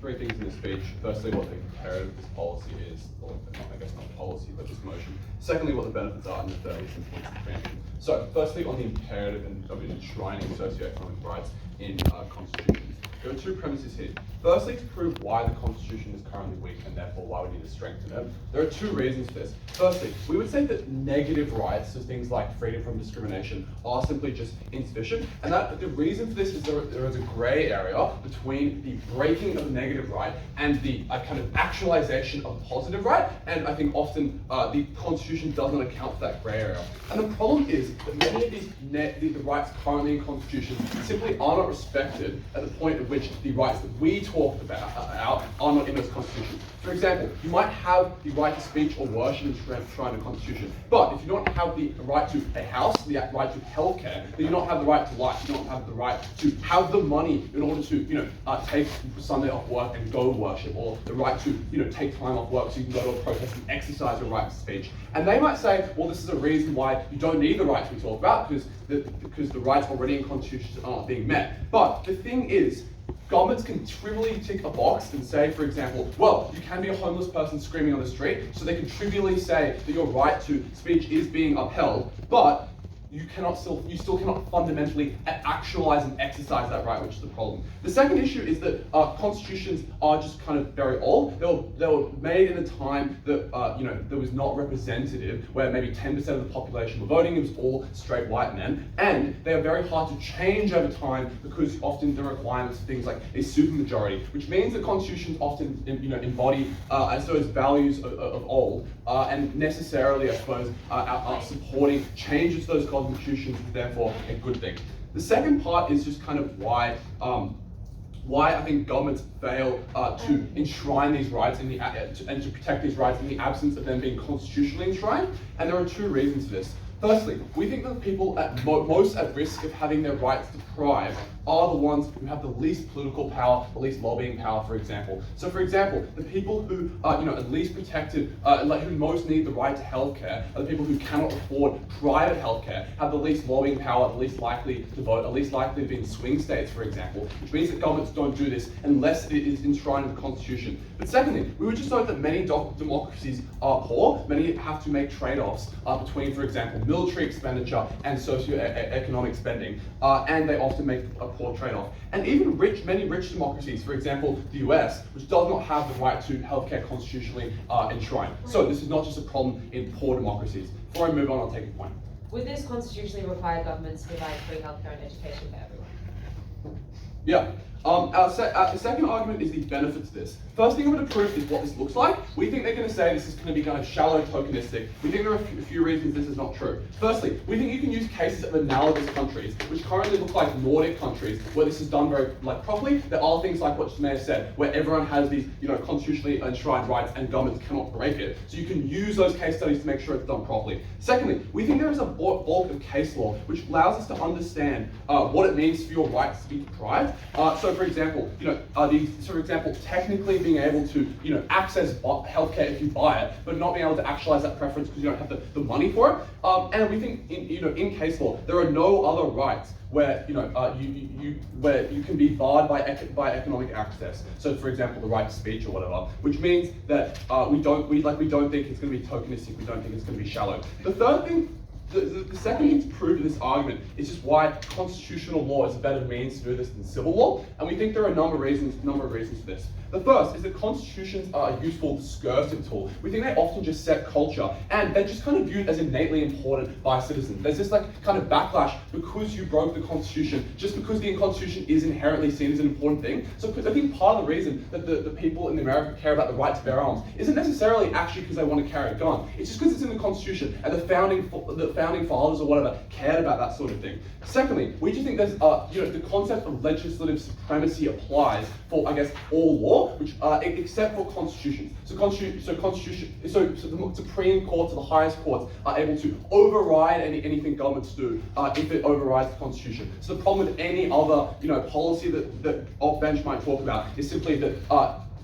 three things in the speech. Firstly, what the imperative of this policy is, or I guess not policy, but this motion. Secondly, what the benefits are, and the third is some points of preemption. So, firstly, on the imperative of enshrining socio-economic rights in constitutions. There are two premises here. Firstly, to prove why the Constitution is currently weak and therefore why we need to strengthen it. There are two reasons for this. Firstly, we would say that negative rights, so things like freedom from discrimination, are simply just insufficient. And that the reason for this is there is a grey area between the breaking of a negative right and the kind of actualization of a positive right. And I think often the Constitution does not account for that grey area. And the problem is that many of the rights currently in constitutions simply are not respected at the point at which the rights that we talk about are not in those constitutions. For example, you might have the right to speech or worship enshrined in the Constitution, but if you don't have the right to a house, the right to healthcare, then you don't have the right to life. You don't have the right to have the money in order to take Sunday off work and go worship, or the right to take time off work so you can go to a protest and exercise your right to speech. And they might say, well, this is a reason why you don't need the rights we talk about because the rights already in constitutions aren't being met. But the thing is, governments can trivially tick a box and say, for example, well, you can be a homeless person screaming on the street, so they can trivially say that your right to speech is being upheld, but you still cannot fundamentally actualize and exercise that right, which is the problem. The second issue is that constitutions are just kind of very old. They were made in a time that that was not representative, where maybe 10% of the population were voting. It was all straight white men, and they are very hard to change over time because often the requirements for things like a supermajority, which means that constitutions often embody as those values of old, and necessarily, I suppose, are supporting changes to those constitutions is therefore a good thing. The second part is just kind of why I think governments fail to enshrine these rights and to protect these rights in the absence of them being constitutionally enshrined. And there are two reasons for this. Firstly, we think that the people most at risk of having their rights deprived are the ones who have the least political power, the least lobbying power, for example. So, for example, the people who are at least protected, who most need the right to healthcare, are the people who cannot afford private healthcare, have the least lobbying power, the least likely to vote, are least likely to be in swing states, for example, which means that governments don't do this unless it is enshrined in the Constitution. But secondly, we would just note that many democracies are poor. Many have to make trade-offs between, for example, military expenditure and socio-economic spending, and they often make a poor trade-off. And even many rich democracies, for example, the US, which does not have the right to healthcare constitutionally enshrined. So this is not just a problem in poor democracies. Before I move on, I'll take a point. Would this constitutionally require governments to provide free healthcare and education for everyone? Yeah. Our second argument is the benefits of this. First thing I'm going to prove is what this looks like. We think they're going to say this is going to be kind of shallow tokenistic. We think there are a few reasons this is not true. Firstly, we think you can use cases of analogous countries, which currently look like Nordic countries, where this is done very properly. There are things like what Samantha said, where everyone has these constitutionally enshrined rights and governments cannot break it. So you can use those case studies to make sure it's done properly. Secondly, we think there is a bulk of case law which allows us to understand what it means for your rights to be deprived. So for example, technically being able to, access healthcare if you buy it, but not being able to actualize that preference because you don't have the money for it. And we think, in case law, there are no other rights where where you can be barred by economic access. So, for example, the right to speech or whatever, which means that we don't think it's going to be tokenistic. We don't think it's going to be shallow. The third thing. The second thing to prove in this argument is just why constitutional law is a better means to do this than civil law, and we think there are a number of reasons for this. The first is that constitutions are a useful discursive tool. We think they often just set culture, and they're just kind of viewed as innately important by citizens. There's this kind of backlash because you broke the Constitution, just because the Constitution is inherently seen as an important thing. So I think part of the reason that the people in America care about the right to bear arms isn't necessarily actually because they want to carry a gun. It's just because it's in the Constitution, and the founding fathers or whatever cared about that sort of thing. Secondly, we just think there's the concept of legislative supremacy applies for, I guess, all law, which except for constitutions. So the Supreme Court, the highest courts, are able to override anything governments do if it overrides the Constitution. So the problem with any other policy that off bench might talk about is simply that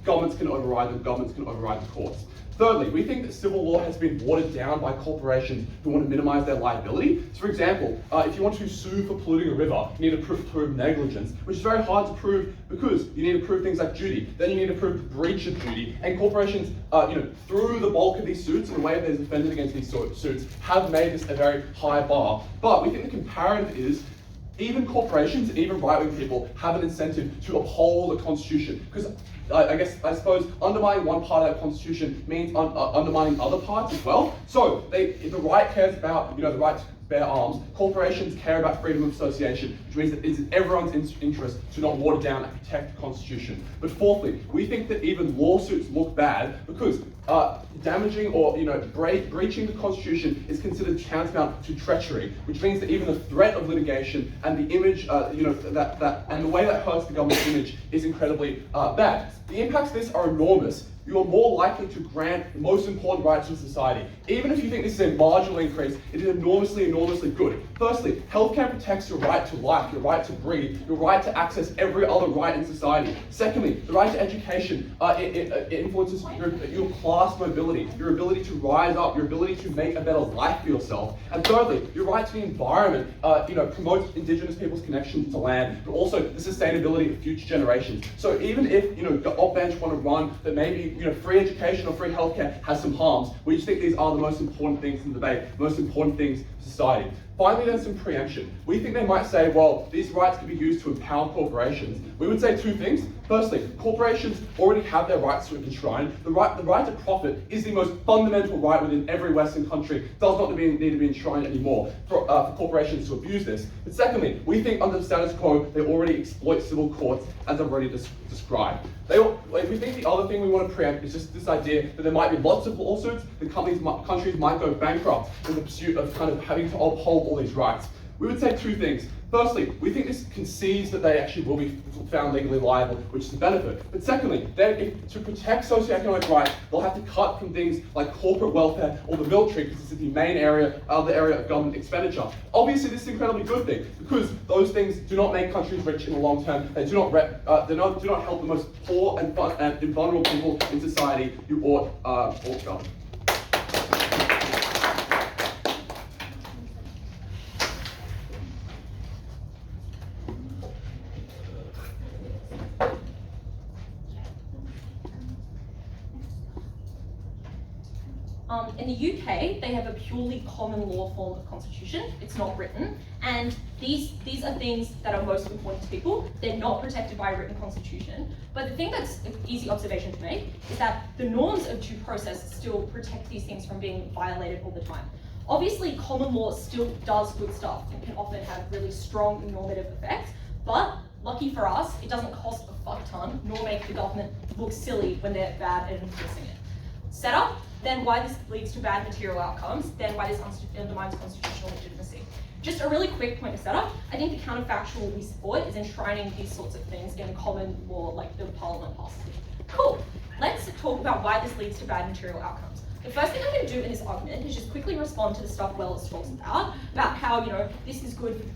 governments can override them, governments can override the courts. Thirdly, we think that civil law has been watered down by corporations who want to minimize their liability. So for example, if you want to sue for polluting a river, you need to prove negligence, which is very hard to prove because you need to prove things like duty. Then you need to prove breach of duty. And corporations, through the bulk of these suits and the way that is defended against these suits, have made this a very high bar. But we think the comparative is even corporations and even right-wing people have an incentive to uphold the Constitution, because I suppose undermining one part of that Constitution means undermining other parts as well. So if the right cares about the right to bear arms, corporations care about freedom of association, which means that it's in everyone's interest to not water down and protect the Constitution. But fourthly, we think that even lawsuits look bad because damaging or breaching the Constitution is considered tantamount to treachery, which means that even the threat of litigation and the image, and the way that hurts the government's image is incredibly bad. The impacts of this are enormous. You are more likely to grant the most important rights in society. Even if you think this is a marginal increase, it is enormously, enormously good. Firstly, healthcare protects your right to life, your right to breathe, your right to access every other right in society. Secondly, the right to education it influences your class mobility, your ability to rise up, your ability to make a better life for yourself. And thirdly, your right to the environment promotes Indigenous people's connections to land, but also the sustainability of future generations. So even if the op-bench want to run that maybe free education or free healthcare has some harms, we just think these are the most important things in the debate, most important things for society. Finally, there's some preemption. We think they might say, well, these rights can be used to empower corporations. We would say two things. Firstly, corporations already have their rights to enshrine. The right to profit is the most fundamental right within every Western country. Does not need to be enshrined anymore for corporations to abuse this. But secondly, we think under the status quo, they already exploit civil courts, as I've already described. We think the other thing we want to preempt is just this idea that there might be lots of lawsuits, that countries might go bankrupt in the pursuit of kind of having to uphold all these rights. We would say two things. Firstly, we think this concedes that they actually will be found legally liable, which is a benefit. But secondly, to protect socio-economic rights, they'll have to cut from things like corporate welfare or the military, because this is the main area of government expenditure. Obviously, this is an incredibly good thing, because those things do not make countries rich in the long term. They do not help the most poor and vulnerable people in society who ought govern. In the UK, they have a purely common law form of constitution. It's not written, and these are things that are most important to people. They're not protected by a written constitution. But the thing that's an easy observation to make is that the norms of due process still protect these things from being violated all the time. Obviously, common law still does good stuff and can often have really strong normative effects, but lucky for us, it doesn't cost a fuck ton, nor make the government look silly when they're bad at enforcing it. Setup, then why this leads to bad material outcomes, then why this undermines constitutional legitimacy. Just a really quick point of setup, I think the counterfactual we support is enshrining these sorts of things in common law like the Parliament passes. Cool, let's talk about why this leads to bad material outcomes. The first thing I'm going to do in this argument is just quickly respond to the stuff Ellis talks about how this is good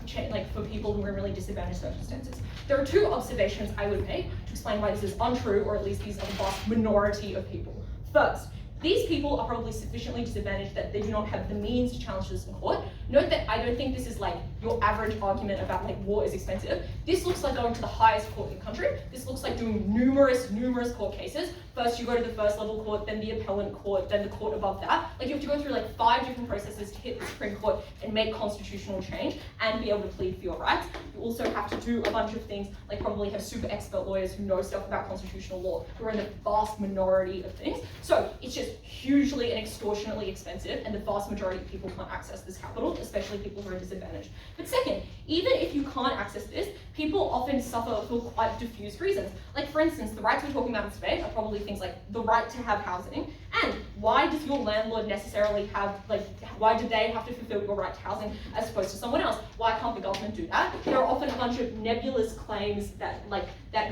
for people who are in really disadvantaged circumstances. There are two observations I would make to explain why this is untrue, or at least these are the vast minority of people. First, these people are probably sufficiently disadvantaged that they do not have the means to challenge this in court. Note that I don't think this is like your average argument about war is expensive. This looks like going to the highest court in the country. This looks like doing numerous court cases. First you go to the first level court, then the appellate court, then the court above that. You have to go through 5 different processes to hit the Supreme Court and make constitutional change and be able to plead for your rights. You also have to do a bunch of things, probably have super expert lawyers who know stuff about constitutional law, who are in the vast minority of things. So it's just hugely and extortionately expensive, and the vast majority of people can't access this capital, especially people who are disadvantaged. But second, even if you can't access this, people often suffer for quite diffused reasons. For instance, the rights we're talking about today are probably things like the right to have housing, and why does your landlord necessarily have, why do they have to fulfill your right to housing as opposed to someone else? Why can't the government do that? There are often a bunch of nebulous claims that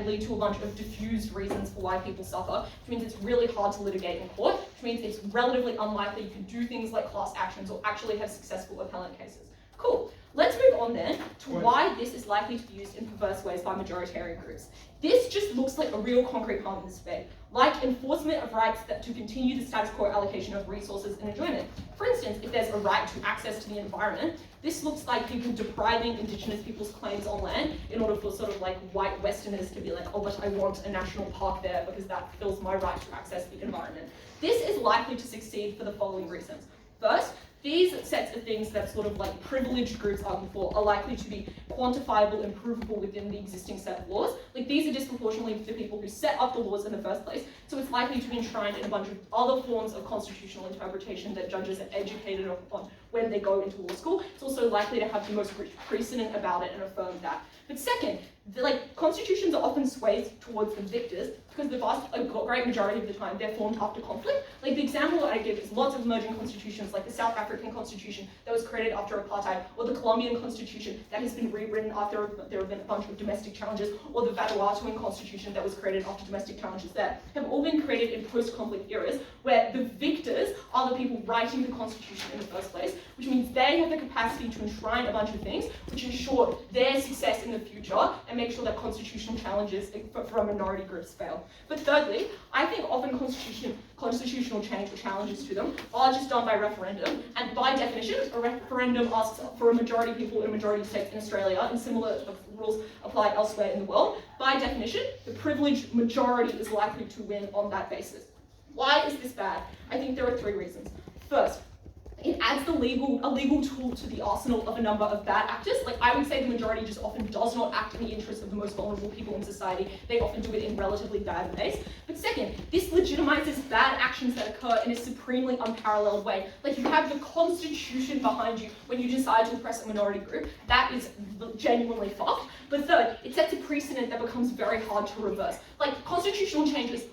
lead to a bunch of diffused reasons for why people suffer, which means it's really hard to litigate in court, which means it's relatively unlikely you can do things like class actions or actually have successful appellate cases. Cool. Let's move on then to why this is likely to be used in perverse ways by majoritarian groups. This just looks like a real concrete harm in this debate, like enforcement of rights that to continue the status quo allocation of resources and enjoyment. For instance, if there's a right to access to the environment, this looks like people depriving Indigenous people's claims on land in order for sort of like white Westerners to be like, oh, but I want a national park there because that fulfills my right to access the environment. This is likely to succeed for the following reasons. First, these sets of things that sort of like privileged groups argue for are likely to be quantifiable and provable within the existing set of laws. Like these are disproportionately the people who set up the laws in the first place, so it's likely to be enshrined in a bunch of other forms of constitutional interpretation that judges are educated upon when they go into law school. It's also likely to have the most rich precedent about it and affirm that. But second, constitutions are often swayed towards the victors because a great majority of the time they're formed after conflict. Like the example I give is lots of emerging constitutions, like the South African Constitution that was created after apartheid, or the Colombian Constitution that has been rewritten after there have been a bunch of domestic challenges, or the Vanuatuan Constitution that was created after domestic challenges there, have all been created in post-conflict eras where the victors are the people writing the constitution in the first place, which means they have the capacity to enshrine a bunch of things which ensure their success in the future and make sure that constitutional challenges for minority groups fail. But thirdly, I think often constitutional change or challenges to them are just done by referendum, and by definition, a referendum asks for a majority of people in a majority of states in Australia, and similar rules apply elsewhere in the world. By definition, the privileged majority is likely to win on that basis. Why is this bad? I think there are three reasons. First, it adds a legal tool to the arsenal of a number of bad actors. Like I would say the majority just often does not act in the interest of the most vulnerable people in society. They often do it in relatively bad ways. But second, this legitimizes bad actions that occur in a supremely unparalleled way. Like you have the constitution behind you when you decide to oppress a minority group. That is genuinely fucked. But third, it sets a precedent that becomes very hard to reverse. Like constitutional change is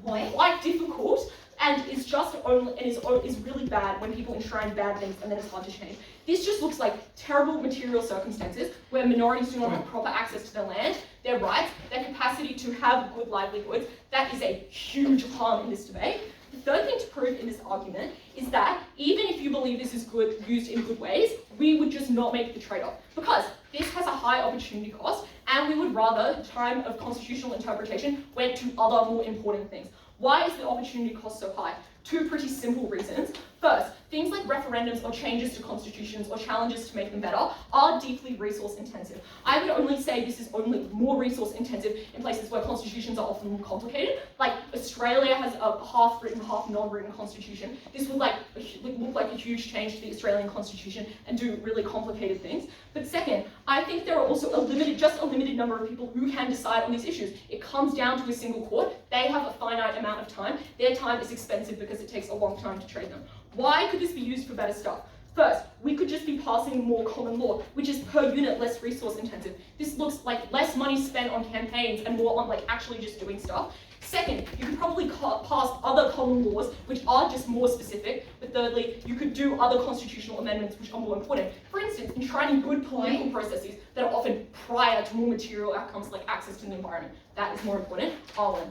quite difficult, and is really bad when people enshrine bad things and then it's hard to change. This just looks like terrible material circumstances where minorities do not have proper access to their land, their rights, their capacity to have good livelihoods. That is a huge harm in this debate. The third thing to prove in this argument is that even if you believe this is used in good ways, we would just not make the trade-off because this has a high opportunity cost and we would rather time of constitutional interpretation went to other more important things. Why is the opportunity cost so high? Two pretty simple reasons. First, things like referendums or changes to constitutions or challenges to make them better are deeply resource intensive. I would only say this is only more resource intensive in places where constitutions are often more complicated. Like Australia has a half written, half non-written constitution. This would look like a huge change to the Australian constitution and do really complicated things. But second, I think there are also just a limited number of people who can decide on these issues. It comes down to a single court. They have a finite amount of time. Their time is expensive because it takes a long time to trade them. Why could this be used for better stuff? First, we could just be passing more common law, which is per unit less resource intensive. This looks like less money spent on campaigns and more on actually just doing stuff. Second, you could probably pass other common laws which are just more specific. But thirdly, you could do other constitutional amendments which are more important. For instance, enshrining good political processes that are often prior to more material outcomes like access to the environment. That is more important. Arwyn.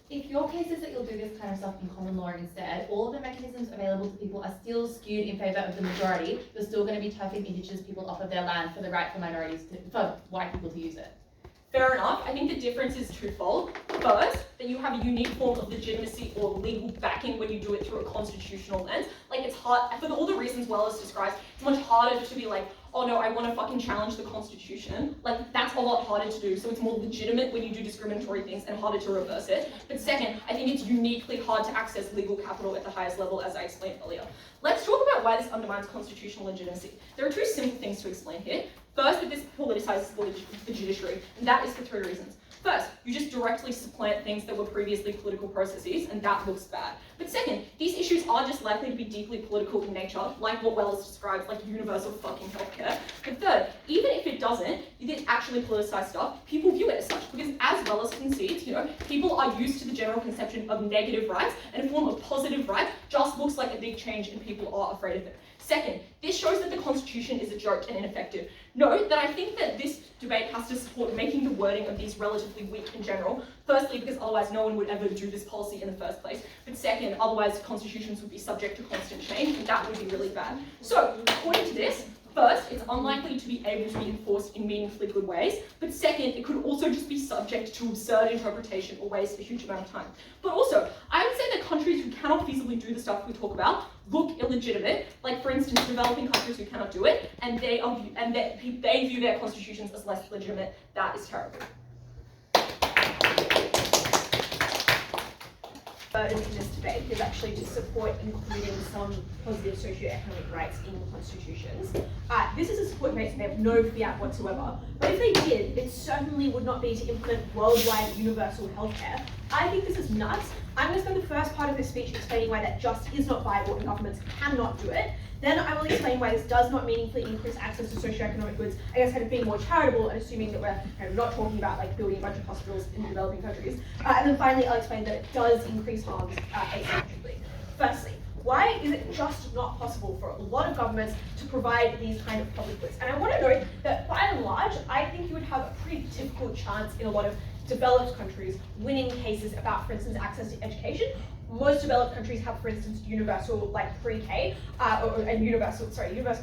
If your case is that you'll do this kind of stuff in common law instead, all of the mechanisms available to people are still skewed in favour of the majority. You're still going to be tucking Indigenous people off of their land for the right for white people to use it. Fair enough. I think the difference is twofold. First, that you have a unique form of legitimacy or legal backing when you do it through a constitutional lens. It's hard, for all the reasons Ellis describes, it's much harder to be like, oh no, I want to fucking challenge the constitution. That's a lot harder to do, so it's more legitimate when you do discriminatory things and harder to reverse it. But second, I think it's uniquely hard to access legal capital at the highest level, as I explained earlier. Let's talk about why this undermines constitutional legitimacy. There are two simple things to explain here. First, that this politicizes the judiciary, and that is for three reasons. First, you just directly supplant things that were previously political processes, and that looks bad. But second, these issues are just likely to be deeply political in nature, like what Ellis describes, like universal fucking healthcare. But third, even if it doesn't, you didn't actually politicize stuff, people view it as such, because as Ellis concedes, people are used to the general conception of negative rights, and a form of positive rights just looks like a big change and people are afraid of it. Second, this shows that the Constitution is a joke and ineffective. Note that I think that this debate has to support making the wording of these relatively weak in general. Firstly, because otherwise no one would ever do this policy in the first place. But second, otherwise constitutions would be subject to constant change, and that would be really bad. So, according to this, First, it's unlikely to be able to be enforced in meaningfully good ways, but second, it could also just be subject to absurd interpretation or waste a huge amount of time. But also, I would say that countries who cannot feasibly do the stuff we talk about look illegitimate, like for instance, developing countries who cannot do it, and they view their constitutions as less legitimate. That is terrible. Burden in this debate is actually to support including some positive socio-economic rights in constitutions. This is a support debate, so they have no fiat whatsoever. But if they did, it certainly would not be to implement worldwide universal healthcare. I think this is nuts. I'm going to spend the first part of this speech explaining why that just is not viable and governments cannot do it. Then I will explain why this does not meaningfully increase access to socio-economic goods, I guess kind of being more charitable and assuming that we're kind of not talking about like building a bunch of hospitals in developing countries. And then finally I'll explain that it does increase harms asymmetrically. Firstly, why is it just not possible for a lot of governments to provide these kind of public goods? And I want to note that by and large, I think you would have a pretty difficult chance in a lot of developed countries winning cases about, for instance, access to education. Most developed countries have, for instance, universal like pre-K universal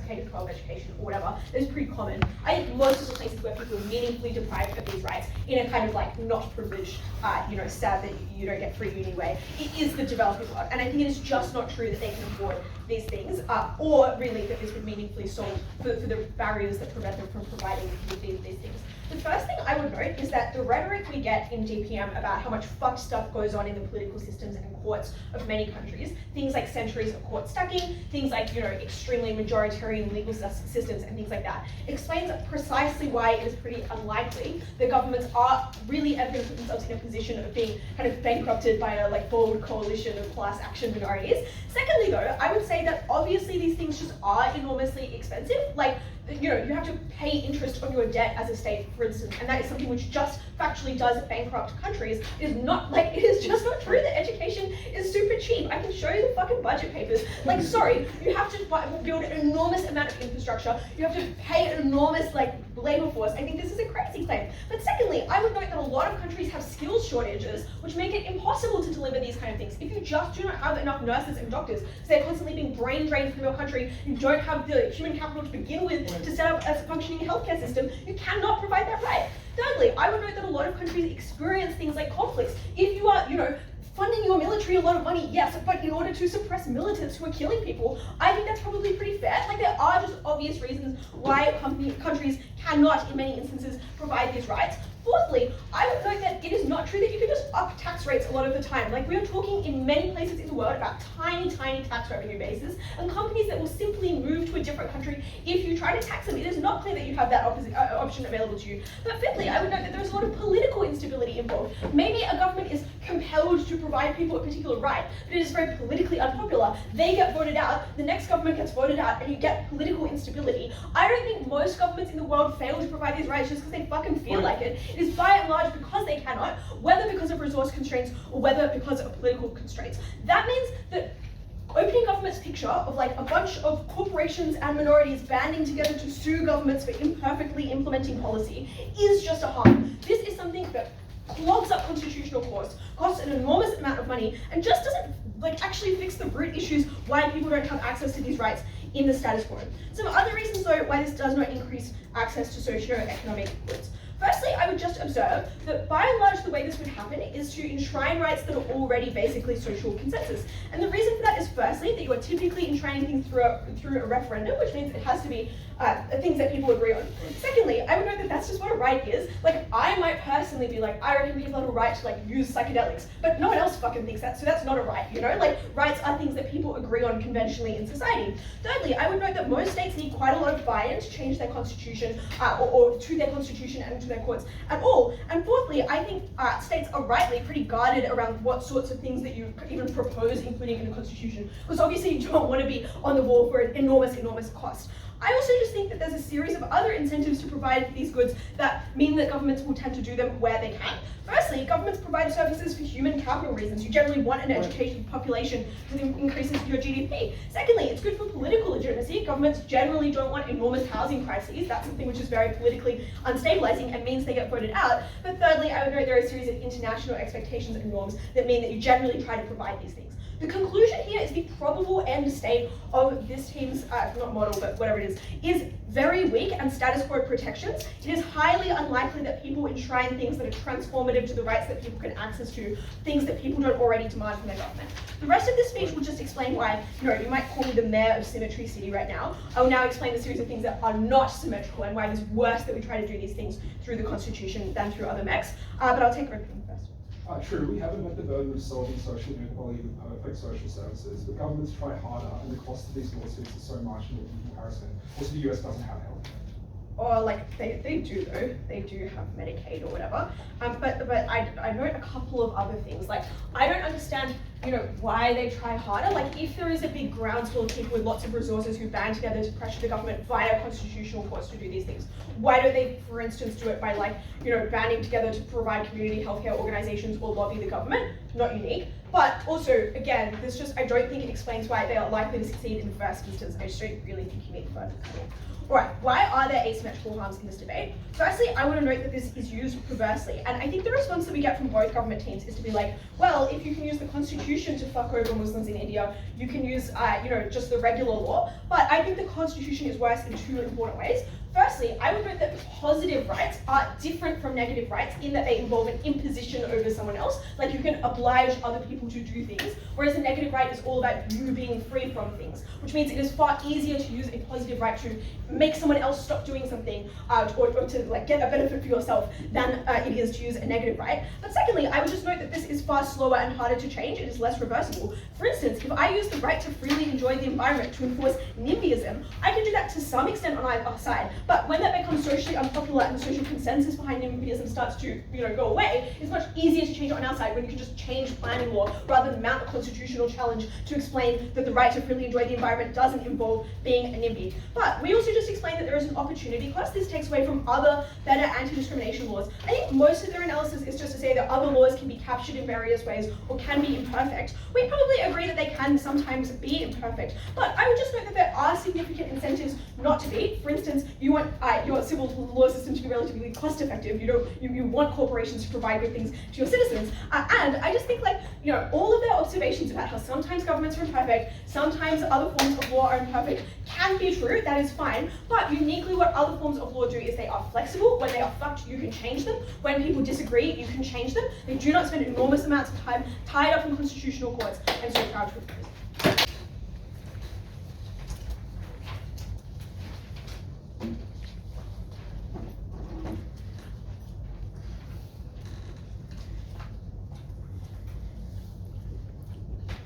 K to 12 education or whatever. It's pretty common. I think most of the places where people are meaningfully deprived of these rights in a kind of like not privileged, sad that you don't get free uni way, it is the developing world. And I think it is just not true that they can afford these things, or really that this would meaningfully solve for the barriers that prevent them from providing these things. The first thing I would note is that the rhetoric we get in DPM about how much fucked stuff goes on in the political systems and courts of many countries, things like centuries of court stacking, things like, extremely majoritarian legal systems and things like that, explains precisely why it is pretty unlikely that governments are really ever going to put themselves in a position of being kind of bankrupted by a bold coalition of class action minorities. Secondly though, I would say that obviously these things just are enormously expensive. You have to pay interest on your debt as a state, for instance, and that is something which just factually does bankrupt countries. It is just not true that education is super cheap. I can show you the fucking budget papers. Sorry, you have to build an enormous amount of infrastructure. You have to pay an enormous labor force. I think this is a crazy claim. But secondly, I would note that a lot of countries have skills shortages, which make it impossible to deliver these kind of things. If you just do not have enough nurses and doctors, so they're constantly being brain drained from your country, you don't have the human capital to begin with to set up a functioning healthcare system, you cannot provide that right. Thirdly, I would note that a lot of countries experience things like conflicts. If you are, funding your military a lot of money, yes, but in order to suppress militants who are killing people, I think that's probably pretty fair. There are just obvious reasons why countries cannot, in many instances, provide these rights. Fourthly, I would note that it is not true that you can just up tax rates a lot of the time. We are talking in many places in the world about tiny tax revenue bases, and companies that will simply move to a different country if you try to tax them. It is not clear that you have that option available to you. But fifthly, I would note that there's a lot of political instability involved. Maybe a government is compelled to provide people a particular right, but it is very politically unpopular. They get voted out, the next government gets voted out, and you get political instability. I don't think most governments in the world fail to provide these rights just because they fucking feel like it. It is by and large because they cannot, whether because of resource constraints or whether because of political constraints. That means that opening government's picture of a bunch of corporations and minorities banding together to sue governments for imperfectly implementing policy is just a harm. This is something that clogs up constitutional courts, costs an enormous amount of money, and just doesn't actually fix the root issues why people don't have access to these rights in the status quo. Some other reasons though why this does not increase access to socio-economic goods. Firstly, I would just observe that by and large the way this would happen is to enshrine rights that are already basically social consensus. And the reason for that is firstly that you are typically enshrining things through a referendum, which means it has to be things that people agree on. Secondly, I would note that that's just what a right is. I might personally be I reckon people have a right to use psychedelics, but no one else fucking thinks that, so that's not a right, Rights are things that people agree on conventionally in society. Thirdly, I would note that most states need quite a lot of buy-in to change their constitution, or to their constitution and to their courts at all. And fourthly, I think states are rightly pretty guarded around what sorts of things that you even propose including in the constitution, because obviously you don't want to be on the wall for an enormous cost. I also just think that there's a series of other incentives to provide these goods that mean that governments will tend to do them where they can. Firstly, governments provide services for human capital reasons. You generally want an educated population that increases your GDP. Secondly, it's good for political legitimacy. Governments generally don't want enormous housing crises. That's something which is very politically unstabilizing and means they get voted out. But thirdly, I would note there are a series of international expectations and norms that mean that you generally try to provide these things. The conclusion here is the probable end state of this team's, not model, but whatever it is very weak and status quo protections. It is highly unlikely that people enshrine things that are transformative to the rights that people can access to, things that people don't already demand from their government. The rest of this speech will just explain why, you might call me the mayor of Symmetry City right now. I will now explain the series of things that are not symmetrical and why it is worse that we try to do these things through the Constitution than through other mecs. But I'll take opening first. True, we haven't met the burden of solving social inequality with perfect social services, but governments try harder, and the cost of these lawsuits is so marginal in comparison. Also, the US doesn't have health. Or they do though, they do have Medicaid or whatever. But I note a couple of other things. I don't understand, why they try harder. If there is a big groundswell of people with lots of resources who band together to pressure the government via constitutional courts to do these things, why don't they, for instance, do it by banding together to provide community healthcare organizations or lobby the government? Not unique. But also, again, I don't think it explains why they are likely to succeed in the first instance. I just don't really think you need further comment. Alright, why are there asymmetrical harms in this debate? Firstly, I want to note that this is used perversely, and I think the response that we get from both government teams is to be well, if you can use the Constitution to fuck over Muslims in India, you can use, just the regular law. But I think the Constitution is worse in two important ways. Firstly, I would note that positive rights are different from negative rights in that they involve an imposition over someone else. You can oblige other people to do things, whereas a negative right is all about you being free from things, which means it is far easier to use a positive right to make someone else stop doing something or to get a benefit for yourself than it is to use a negative right. But secondly, I would just note that this is far slower and harder to change. It is less reversible. For instance, if I use the right to freely enjoy the environment to enforce NIMBYism, I can do that to some extent on either side. But when that becomes socially unpopular and the social consensus behind NIMBYism starts to go away, it's much easier to change it on our side when you can just change planning law rather than mount a constitutional challenge to explain that the right to freely enjoy the environment doesn't involve being a NIMBY. But we also just explained that there is an opportunity cost. This takes away from other better anti-discrimination laws. I think most of their analysis is just to say that other laws can be captured in various ways or can be imperfect. We probably agree that they can sometimes be imperfect, but I would just note that there are significant incentives not to be. For instance, you want your civil law system to be relatively cost effective. You want corporations to provide good things to your citizens. And I just think all of their observations about how sometimes governments are imperfect, sometimes other forms of law are imperfect can be true, that is fine. But uniquely what other forms of law do is they are flexible. When they are fucked, you can change them. When people disagree, you can change them. They do not spend enormous amounts of time tied up in constitutional courts and so proud to oppose.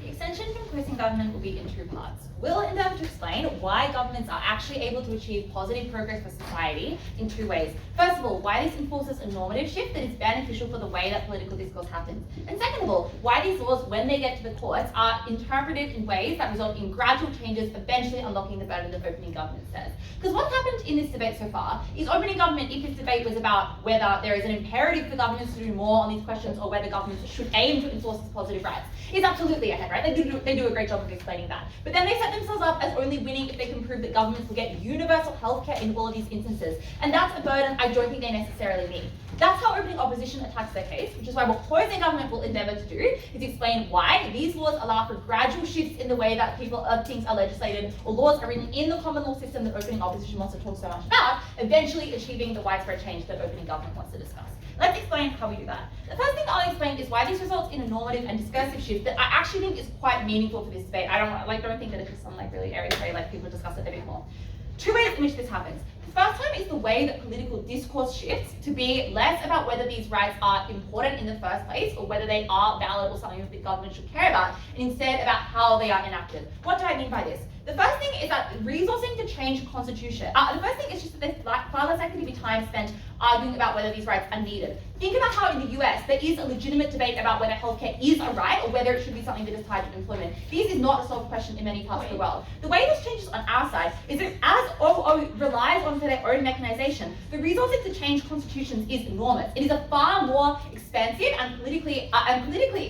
The extension from quizzing government will be in two parts. We'll endeavour to explain why governments are actually able to achieve positive progress for society in two ways. First of all, why this enforces a normative shift that is beneficial for the way that political discourse happens. And second of all, why these laws, when they get to the courts, are interpreted in ways that result in gradual changes, eventually unlocking the burden that opening government says. Because what's happened in this debate so far is opening government, if this debate was about whether there is an imperative for governments to do more on these questions or whether governments should aim to enforce these positive rights, is absolutely ahead, right? They do a great job of explaining that. But then they set themselves up as only winning if they can prove that governments will get universal healthcare in all of these instances. And that's a burden I don't think they necessarily need. That's how opening opposition attacks their case, which is why what closing government will endeavour to do is explain why these laws allow for gradual shifts in the way that things are legislated or laws are written in the common law system that opening opposition wants to talk so much about, eventually achieving the widespread change that opening government wants to discuss. Let's explain how we do that. The first thing I'll explain is why this results in a normative and discursive shift that I actually think is quite meaningful for this debate. I don't think that it's just some really airy way people discuss it a bit more. Two ways in which this happens. The first time is the way that political discourse shifts to be less about whether these rights are important in the first place or whether they are valid or something that the government should care about, and instead about how they are enacted. What do I mean by this? The first thing is that resourcing to change constitution. The first thing is just that there's far less likely to be time spent arguing about whether these rights are needed. Think about how in the US there is a legitimate debate about whether healthcare is a right or whether it should be something that is tied to employment. This is not a solved question in many parts of the world. The way this changes on our side is that as OO relies on onto their own mechanization, the resources to change constitutions is enormous. It is a far more expensive and politically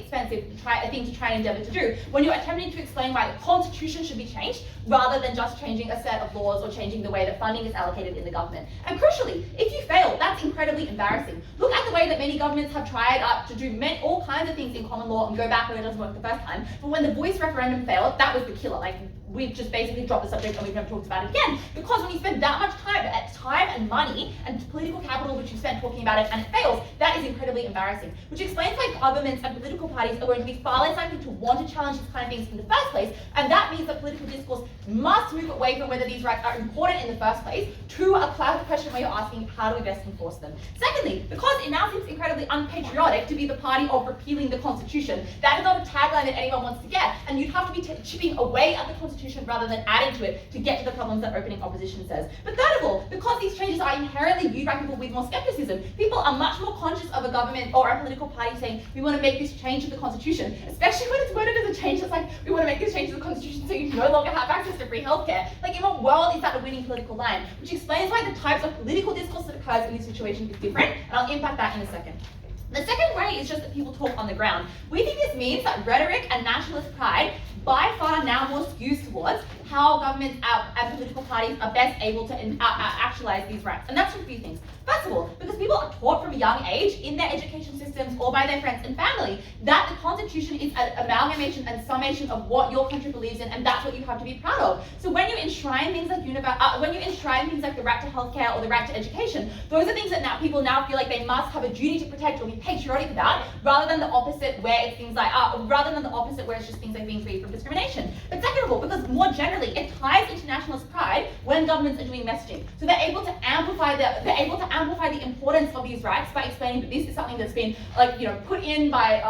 expensive thing to try and endeavour to do when you're attempting to explain why the constitution should be changed rather than just changing a set of laws or changing the way that funding is allocated in the government. And crucially, if you fail, that's incredibly embarrassing. Look at the way that many governments have tried to do all kinds of things in common law and go back when it doesn't work the first time. But when the voice referendum failed, that was the killer. Like, we've just basically dropped the subject and we've never talked about it again. Because when you spend that much time and money and political capital which you spent talking about it and it fails, that is incredibly embarrassing. Which explains why governments and political parties are going to be far less likely to want to challenge these kind of things in the first place. And that means that political discourse must move away from whether these rights are important in the first place to a question where you're asking, how do we best enforce them? Secondly, because it now seems incredibly unpatriotic to be the party of repealing the Constitution, that is not a tagline that anyone wants to get, and you'd have to be chipping away at the Constitution rather than adding to it to get to the problems that opening opposition says. But third of all, because these changes are inherently viewed by people with more skepticism, people are much more conscious of a government or a political party saying, we want to make this change to the Constitution, especially when it's worded as a change that's like, we want to make this change to the Constitution so you no longer have access to free healthcare. Like, in what world is that a winning political line? Which explains why the types of political discourse that occurs in this situation is different, and I'll unpack that in a second. The second way is just that people talk on the ground. We think this means that rhetoric and nationalist pride by far now more skews towards how governments and political parties are best able to actualize these rights. And that's for a few things. First of all, because people are taught from a young age in their education systems or by their friends and family that the Constitution is an amalgamation and summation of what your country believes in, and that's what you have to be proud of. So when you enshrine things like the right to healthcare or the right to education, those are things that now people now feel like they must have a duty to protect or be patriotic about, rather than the opposite where it's things like where it's just things like being free from discrimination. But second of all, because more generally it ties into nationalist pride when governments are doing messaging. So they're able to amplify the importance of these rights by explaining that this is something that's been put in by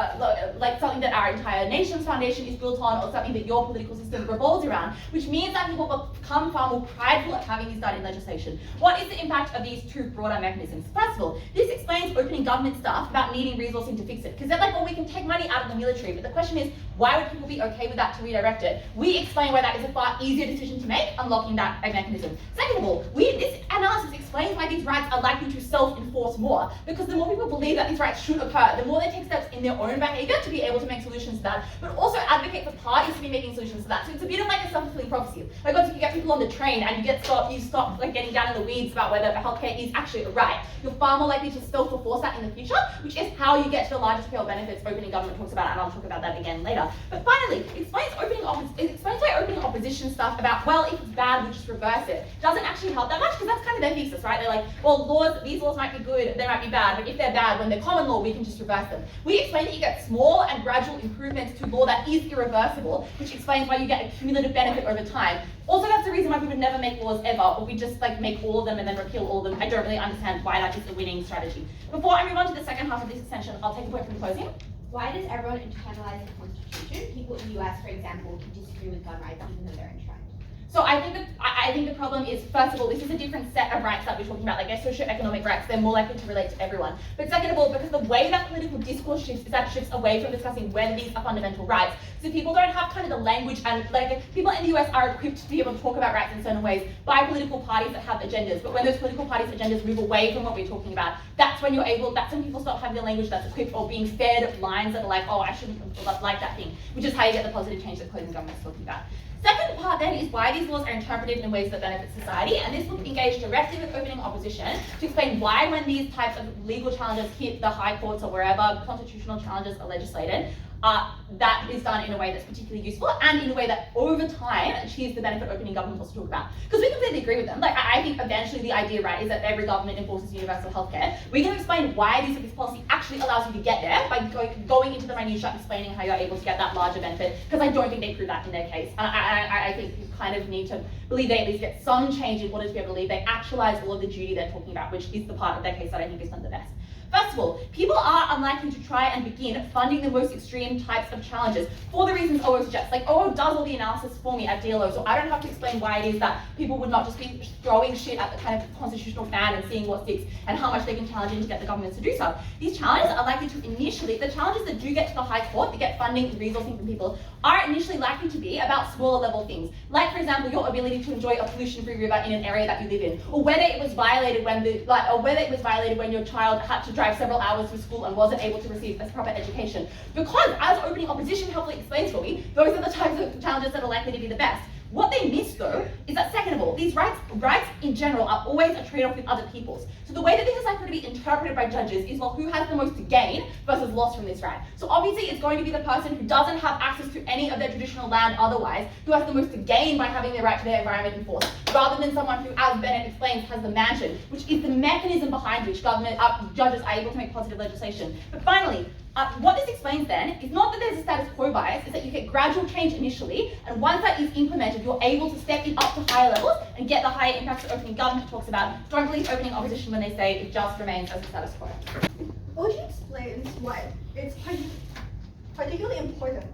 something that our entire nation's foundation is built on, or something that your political system revolves around, which means that people become far more prideful at having these done in legislation. What is the impact of these two broader mechanisms? First of all, this explains opening government stuff about needing resourcing to fix it. Because they're like, well, we can take money out of the military, but the question is, why would people be okay with that to redirect it? We explain why that is a far easier decision to make, unlocking that mechanism. Second of all, this analysis explains why these rights are likely to self-enforce more, because the more people believe that these rights should occur, the more they take steps in their own behavior to be able to make solutions to that, but also advocate for parties to be making solutions to that. So it's a bit of like a self-fulfilling prophecy. Like, once you get people on the train and you stop like getting down in the weeds about whether healthcare is actually a right, you're far more likely to self-enforce that in the future, which is how you get to the larger scale benefits opening government talks about, and I'll talk about that again later. But finally, it explains why opening opposition stuff about, well, if it's bad, we'll just reverse it, doesn't actually help that much, because that's kind of their thesis, right? They're like, well, these laws might be good, they might be bad, but if they're bad, when they're common law, we can just reverse them. We explain that you get small and gradual improvements to law that is irreversible, which explains why you get a cumulative benefit over time. Also, that's the reason why we would never make laws ever, or we just like make all of them and then repeal all of them. I don't really understand why that is a winning strategy. Before I move on to the second half of this extension, I'll take a point from closing. Why does everyone internalize the Constitution? People in the US, for example, can disagree with gun rights even though they're enshrined. So I think the problem is, first of all, this is a different set of rights that we're talking about, like their socio-economic rights. They're more likely to relate to everyone. But second of all, because the way that political discourse shifts is that it shifts away from discussing whether these are fundamental rights. So people don't have kind of the language, and like people in the US are equipped to be able to talk about rights in certain ways by political parties that have agendas. But when those political parties' agendas move away from what we're talking about, that's when people stop having the language that's equipped or being fed lines that are like, oh, I shouldn't like that thing, which is how you get the positive change that closing government is talking about. Second part then is why these laws are interpreted in ways that benefit society, and this will engage directly with opening opposition to explain why, when these types of legal challenges hit the high courts or wherever constitutional challenges are legislated, that is done in a way that's particularly useful and in a way that over time achieves the benefit opening government wants to talk about. Because we completely agree with them. Like, I think eventually the idea, right, is that every government enforces universal healthcare. We're going to explain why this policy actually allows you to get there by going into the minutiae and explaining how you're able to get that larger benefit, because I don't think they prove that in their case. And I think you kind of need to believe they at least get some change in order to be able to believe they actualize all of the duty they're talking about, which is the part of their case that I think is done the best. First of all, people are unlikely to try and begin funding the most extreme types of challenges for the reasons OO suggests. Like OO does all the analysis for me at DLO, so I don't have to explain why it is that people would not just be throwing shit at the kind of constitutional fan and seeing what sticks and how much they can challenge in to get the governments to do stuff. These challenges are likely to initially, the challenges that do get to the High Court, that get funding and resourcing from people, are initially likely to be about smaller level things. Like, for example, your ability to enjoy a pollution-free river in an area that you live in, or whether it was violated when your child had to drive several hours to school and wasn't able to receive a proper education. Because, as opening opposition helpfully explains for me, those are the types of challenges that are likely to be the best. What they miss, though, is that second of all, these rights in general are always a trade-off with other people's. So the way that this is likely to be interpreted by judges is, well, who has the most to gain versus loss from this right. So obviously it's going to be the person who doesn't have access to any of their traditional land otherwise, who has the most to gain by having their right to their environment enforced, rather than someone who, as Bennett explains, has the mansion, which is the mechanism behind which judges are able to make positive legislation. But finally, what this explains then is not that there's a status quo bias, it's that you get gradual change initially, and once that is implemented, you're able to step it up to higher levels and get the higher impacts that opening government talks about. Don't believe opening opposition when they say it just remains as a status quo. OG explains why it's particularly important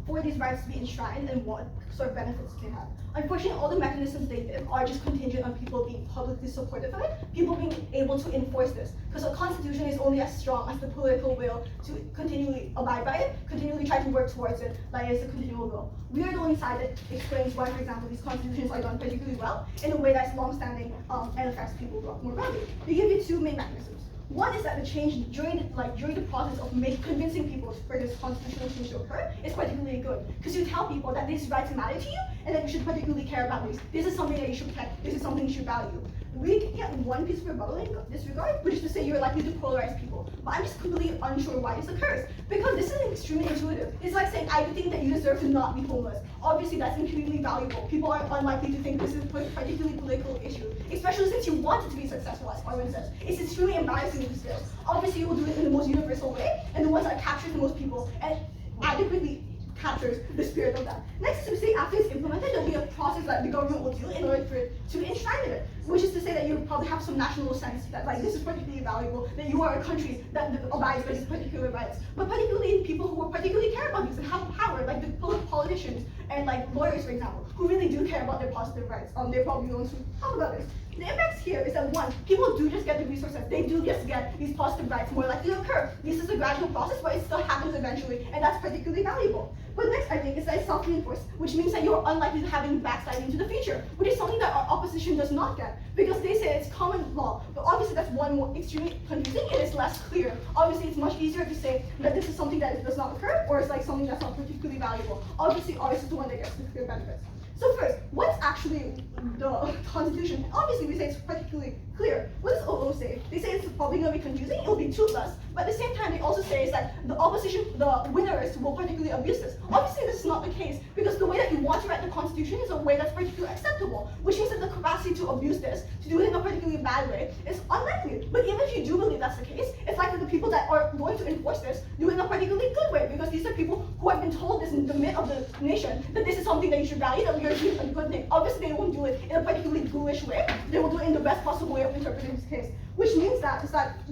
for these rights to be enshrined and what sort of benefits they have. Unfortunately, all the mechanisms they give are just contingent on people being publicly supportive of it, people being able to enforce this. Because a constitution is only as strong as the political will to continually abide by it, continually try to work towards it, like it's a continual will. We are the only side that explains why, for example, these constitutions are done particularly well in a way that's long-standing and affects people more broadly. They give you two main mechanisms. One is that the change during the process of convincing people for this constitutional change to occur is particularly good, because you tell people that these rights matter to you and that you should particularly care about these. This is something that you should protect. This is something you should value. We can get one piece of rebuttal in this regard, which is to say you're likely to polarize people. But I'm just completely unsure why this occurs, because this is extremely intuitive. It's like saying, I think that you deserve to not be homeless. Obviously, that's incredibly valuable. People are unlikely to think this is a particularly political issue, especially since you want it to be successful, as Arwyn says. It's extremely embarrassing to do. Obviously, you will do it in the most universal way, and the ones that captures the most people and adequately captures the spirit of that. Next, to say after it's implemented, there'll be a process that the government will do in order for it to enshrine it, which is to say that you probably have some national sense that like this is particularly valuable, that you are a country that abides by these particular rights. But particularly people who particularly care about these and have power, like the politicians and like lawyers, for example, who really do care about their positive rights. They're probably the ones who talk about this. The impacts here is that one, people do just get the resources, they do just get these positive rights more likely to occur. This is a gradual process, but it still happens eventually, and that's particularly valuable. But next, I think, is that it's self-reinforced, which means that you're unlikely to have any backsliding into the future, which is something that our opposition does not get, because they say it's common law, but obviously that's one more extremely confusing, and it's less clear. Obviously, it's much easier to say that this is something that does not occur, or it's like something that's not particularly valuable. Obviously, ours is the one that gets the clear benefits. So first, what's actually the Constitution? Obviously, we say it's particularly clear. What does OO say? They say it's probably going to be confusing, it'll be toothless, but at the same time, they also say is that the opposition, the winners will particularly abuse this. Obviously, this is not the case, because the way that you want to write the Constitution is a way that's particularly acceptable, which means that the capacity to abuse this, to do it in a particularly bad way, is unlikely. But even if you do believe that's the case, it's likely the people that are going to enforce this do it in a particularly good way, because these are people who have been told this in the mid of the nation, that this is something that you should value, that we are doing a good thing. Obviously, they won't do it in a particularly ghoulish way. They will do it in the best possible way of interpreting this case, which means that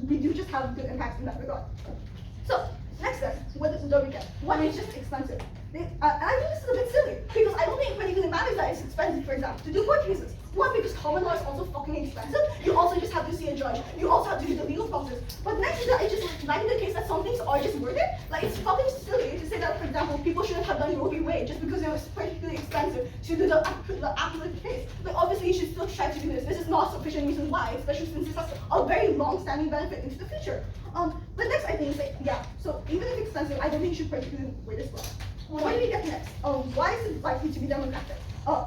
we do just have good impacts in that regard. So, next step, what do we get? One is just expensive. And I think this is a bit silly, because I don't think it particularly matters that it's expensive, for example, to do court cases. One, because common law is also fucking expensive. You also just have to see a judge. You also have to do the legal process. But next is that it's just like in the case that some things are just worth it. Like it's fucking silly to say that, for example, people shouldn't have done Roe v. Wade just because it was particularly expensive to do the appellate case. Like obviously you should still try to do this. This is not sufficient reason why, especially since this has a very long-standing benefit into the future. But next I think is like, yeah, so even if expensive, I don't think you should particularly weigh this well. What do we get next? Why is it likely to be democratic?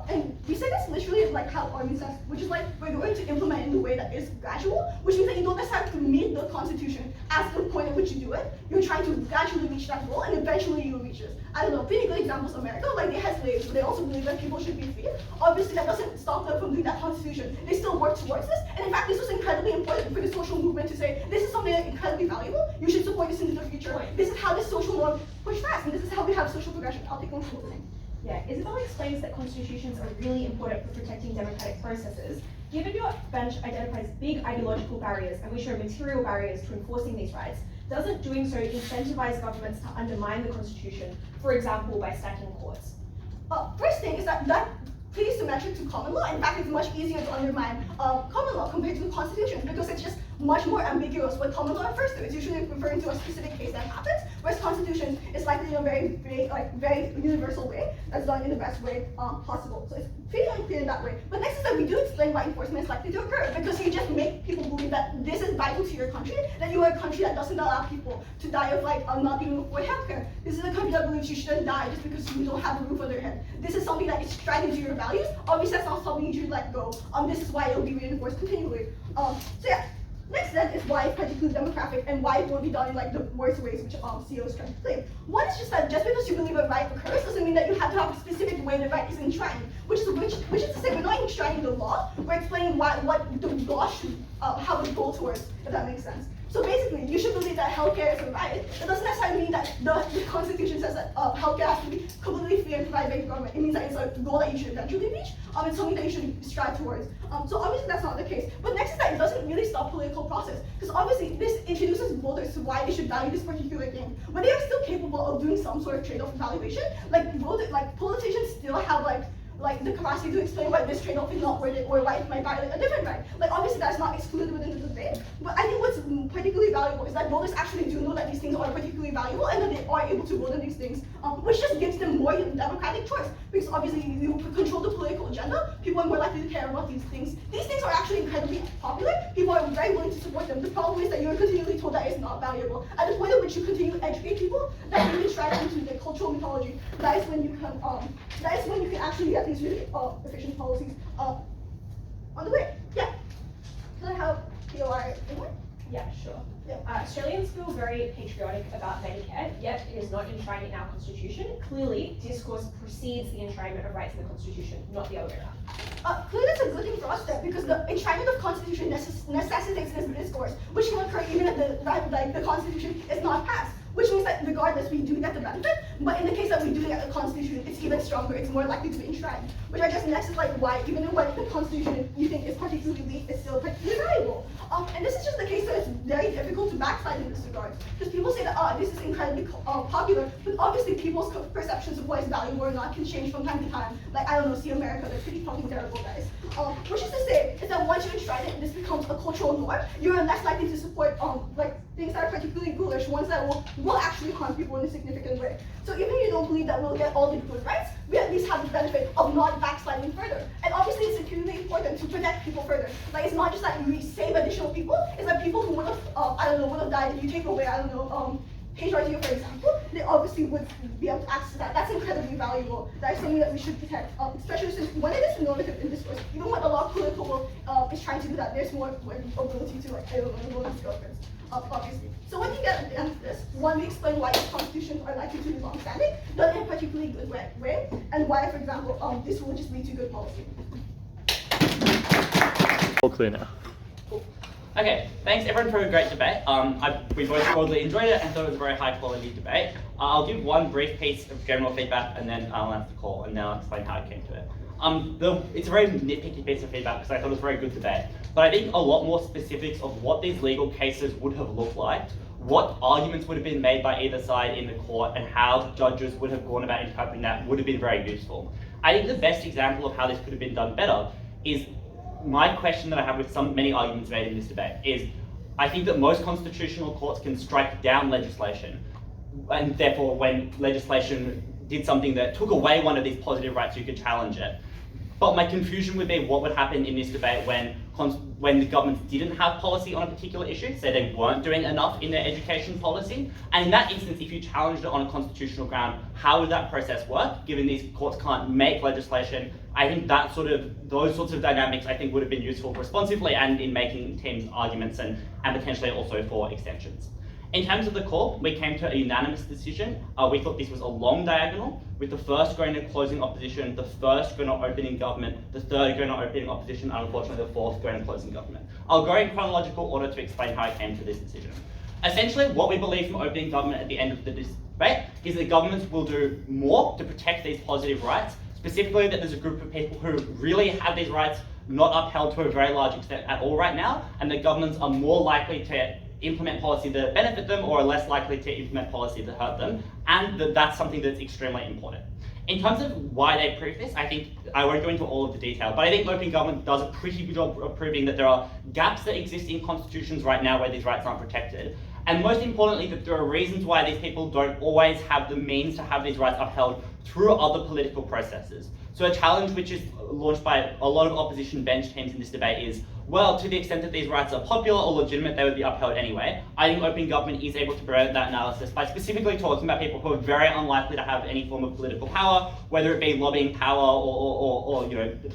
And we say this literally like how Arwyn says, which is like we're going to implement in a way that is gradual, which means that you don't necessarily have to meet the Constitution as the point at which you do it. You're trying to gradually reach that goal, and eventually you reach it. I don't know, pretty good examples America, like they have slaves, but they also believe that people should be free. Obviously that doesn't stop them from doing that Constitution. They still work towards this, and in fact this was incredibly important for the social movement to say, this is something that's incredibly valuable, you should support this into the future. This is how this social norm push fast, and this is how we have social progression. I'll take one more thing. Yeah, Isobel explains that constitutions are really important for protecting democratic processes. Given your bench identifies big ideological barriers and we show material barriers to enforcing these rights, doesn't doing so incentivize governments to undermine the Constitution, for example, by stacking courts? First thing is that pretty symmetric to common law. In fact, it's much easier to undermine common law compared to the Constitution because it's just much more ambiguous what common law refers to. It's usually referring to a specific case that happens, whereas Constitution is likely in a very vague, very universal way that's done in the best way possible. So it's pretty unclear in that way. But next is that we do explain why enforcement is likely to occur because you just make people believe that this is vital to your country, that you are a country that doesn't allow people to die of not being able to afford healthcare. This is a country that believes you shouldn't die just because you don't have a roof over your head. This is something that is striking to your values. Obviously, that's not something you should let go. This is why it will be reinforced continually. So yeah. Next then is why it's particularly democratic and why it will be done in the worst ways which CO is trying to claim. One is just that just because you believe a right occurs doesn't mean that you have to have a specific way the right is enshrined, which is to say we're not enshrining the law, we're explaining what the law should how it go towards, if that makes sense. So basically, you should believe that healthcare is a right. That doesn't necessarily mean that the Constitution says that healthcare has to be completely free and provided by the government. It means that it's a goal that you should eventually reach. It's something that you should strive towards. So obviously that's not the case. But next is that it doesn't really stop political process. Because obviously this introduces voters to why they should value this particular thing. But they are still capable of doing some sort of trade-off evaluation. Politicians still have the capacity to explain why this trade-off is not worth it or why it might violate a different right. Obviously that's not excluded within the debate, but I think what's particularly valuable is that voters actually do know that these things are particularly valuable and that they are able to vote on these things, which just gives them more democratic choice. Because obviously you control the political agenda, people are more likely to care about these things. These things are actually incredibly popular, people are very willing to support them. The problem is that you're continually told that it's not valuable. At the point at which you continue to educate people, that you can try into the cultural mythology, that is when you can actually get these really efficient policies on the way. Yeah. Can I have POI anywhere? Yeah, sure. Yeah. Australians feel very patriotic about Medicare, yet it is not enshrined in our Constitution. Clearly, discourse precedes the enshrinement of rights in the Constitution, not the other way around. Clearly that's a good thing for us then, because the enshrinement of Constitution necessitates this discourse, which can occur even if the Constitution is not passed. Which means that regardless, we do get the benefit, but in the case that we do get the Constitution, it's even stronger, it's more likely to be enshrined. Which I guess next is why, even when the Constitution you think is particularly weak, it's still particularly valuable. And this is just the case that it's very difficult to backslide in this regard. Because people say that, this is incredibly popular, but obviously people's perceptions of what is valuable or not can change from time to time. I don't know, see America, they're pretty fucking terrible guys. Which is to say, is that once you enshrine it, this becomes a cultural norm, you're less likely to support things that are particularly bullish, ones that will actually harm people in a significant way. So even if you don't believe that we'll get all the good rights, we at least have the benefit of not backsliding further. And obviously it's extremely important to protect people further. It's not just that we save additional people, it's that people who would have died if you take away, patriarchy, for example, they obviously would be able to access that. That's incredibly valuable. That is something that we should protect, especially since when it is normative in discourse, even when a lot of political is trying to do that, there's more ability to influence governments, obviously. So when you get at the end of this, one, we explain why these constitutions are likely to be long-standing, done in a particularly good way, and why, for example, this will just lead to good policy. All clear now. Okay, thanks everyone for a great debate. We both broadly enjoyed it and thought it was a very high quality debate. I'll give one brief piece of general feedback and then I'll answer the call and then I'll explain how I came to it. It's a very nitpicky piece of feedback because I thought it was a very good debate. But I think a lot more specifics of what these legal cases would have looked like, what arguments would have been made by either side in the court and how judges would have gone about interpreting that would have been very useful. I think the best example of how this could have been done better is my question that I have with many arguments made in this debate is, I think that most constitutional courts can strike down legislation, and therefore when legislation did something that took away one of these positive rights, you could challenge it. But my confusion would be what would happen in this debate when the governments didn't have policy on a particular issue, say they weren't doing enough in their education policy. And in that instance, if you challenged it on a constitutional ground, how would that process work, given these courts can't make legislation? I think those sorts of dynamics I think would have been useful responsively and in making teams' arguments and potentially also for extensions. In terms of the call, we came to a unanimous decision. We thought this was a long diagonal, with the first going to closing opposition, the first going to opening government, the third going to opening opposition, and unfortunately the fourth going to closing government. I'll go in chronological order to explain how I came to this decision. Essentially, what we believe from opening government at the end of the debate is that governments will do more to protect these positive rights, specifically that there's a group of people who really have these rights not upheld to a very large extent at all right now, and that governments are more likely to implement policy that benefit them or are less likely to implement policy that hurt them, and that's something that's extremely important. In terms of why they prove this, I think I won't go into all of the detail, but I think open government does a pretty good job of proving that there are gaps that exist in constitutions right now where these rights aren't protected. And most importantly, that there are reasons why these people don't always have the means to have these rights upheld through other political processes. So a challenge which is launched by a lot of opposition bench teams in this debate is, well, to the extent that these rights are popular or legitimate, they would be upheld anyway. I think open government is able to prevent that analysis by specifically talking about people who are very unlikely to have any form of political power, whether it be lobbying power or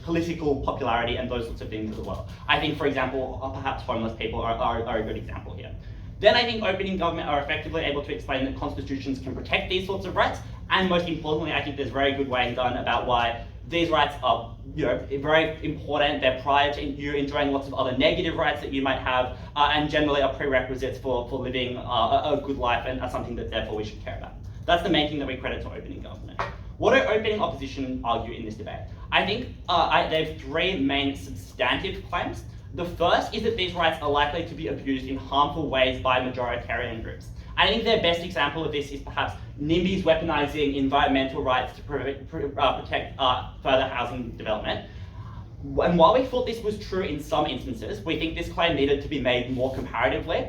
political popularity and those sorts of things as well. I think, for example, perhaps homeless people are a good example here. Then I think open government are effectively able to explain that constitutions can protect these sorts of rights, and most importantly, I think there's very good weighing done about why these rights are, very important. They're prior to you enjoying lots of other negative rights that you might have, and generally are prerequisites for living a good life and are something that therefore we should care about. That's the main thing that we credit to opening government. What do opening opposition argue in this debate? I think they have three main substantive claims. The first is that these rights are likely to be abused in harmful ways by majoritarian groups. I think their best example of this is perhaps NIMBYs weaponizing environmental rights to protect further housing development. And while we thought this was true in some instances, we think this claim needed to be made more comparatively.